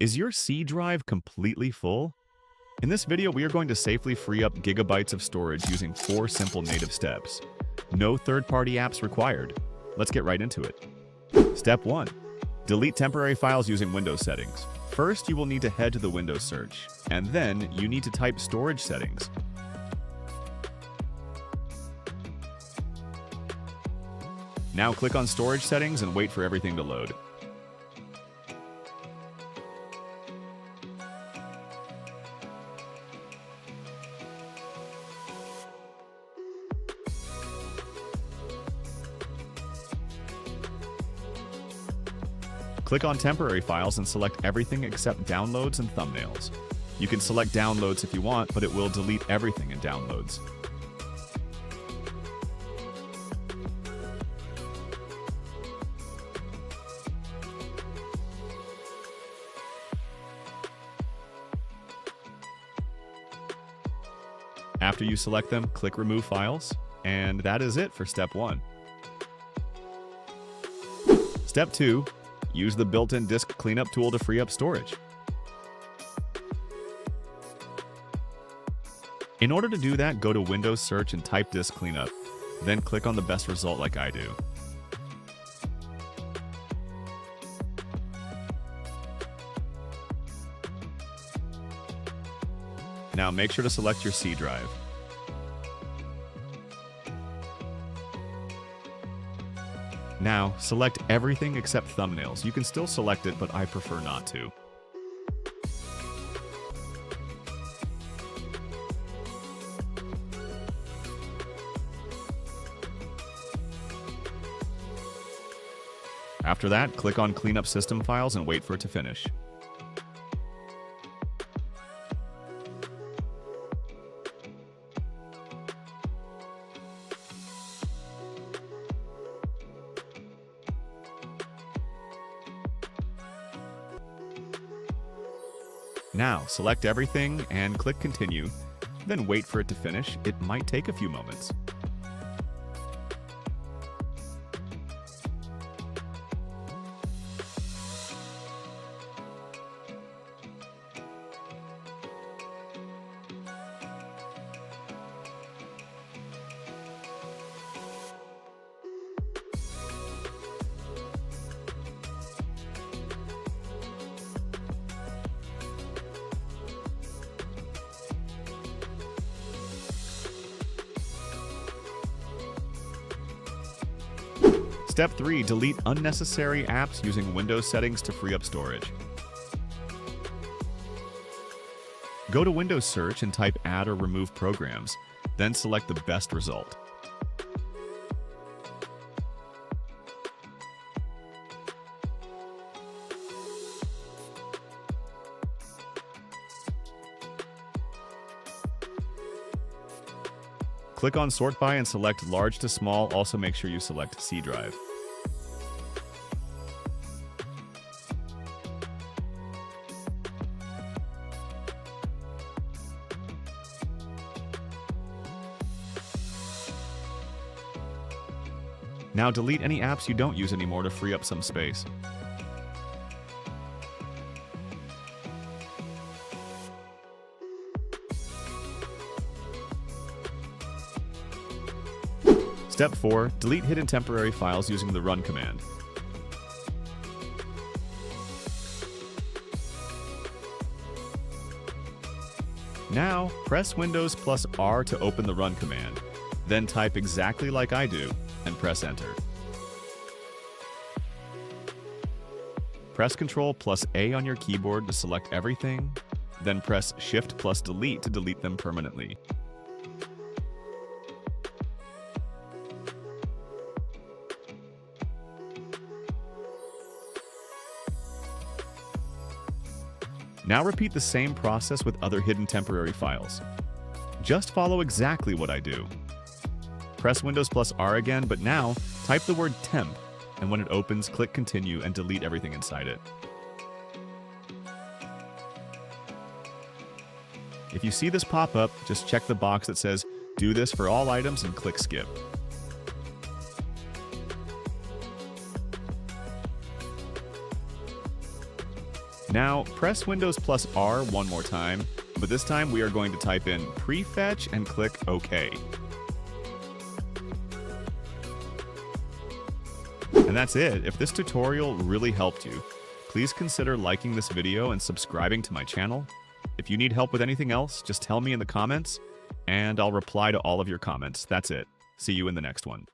Is your C drive completely full? In this video, we are going to safely free up gigabytes of storage using 4 simple native steps. No third-party apps required. Let's get right into it. Step 1. Delete temporary files using Windows settings. First, you will need to head to the Windows search, and then you need to type storage settings. Now click on storage settings and wait for everything to load. Click on temporary files and select everything except downloads and thumbnails. You can select downloads if you want, but it will delete everything in downloads. After you select them, click Remove Files, and that is it for Step 1. Step 2. Use the built-in disk cleanup tool to free up storage. In order to do that, go to Windows Search and type Disk Cleanup, then click on the best result like I do. Now make sure to select your C drive. Now, select everything except thumbnails. You can still select it, but I prefer not to. After that, click on Clean Up System Files and wait for it to finish. Now, select everything and click Continue, then wait for it to finish. It might take a few moments. Step 3. Delete unnecessary apps using Windows settings to free up storage. Go to Windows Search and type Add or Remove Programs, then select the best result. Click on Sort By and select Large to Small. Also make sure you select C drive. Now delete any apps you don't use anymore to free up some space. Step 4. Delete hidden temporary files using the Run command. Now, press Windows plus R to open the Run command. Then type exactly like I do and press Enter. Press Ctrl plus A on your keyboard to select everything, then press Shift plus Delete to delete them permanently. Now repeat the same process with other hidden temporary files. Just follow exactly what I do. Press Windows plus R again, but now type the word temp, and when it opens, click Continue and delete everything inside it. If you see this pop up, just check the box that says, "Do this for all items," and click Skip. Now, press Windows plus R one more time, but this time we are going to type in prefetch and click OK. And that's it. If this tutorial really helped you, please consider liking this video and subscribing to my channel. If you need help with anything else, just tell me in the comments, and I'll reply to all of your comments. That's it. See you in the next one.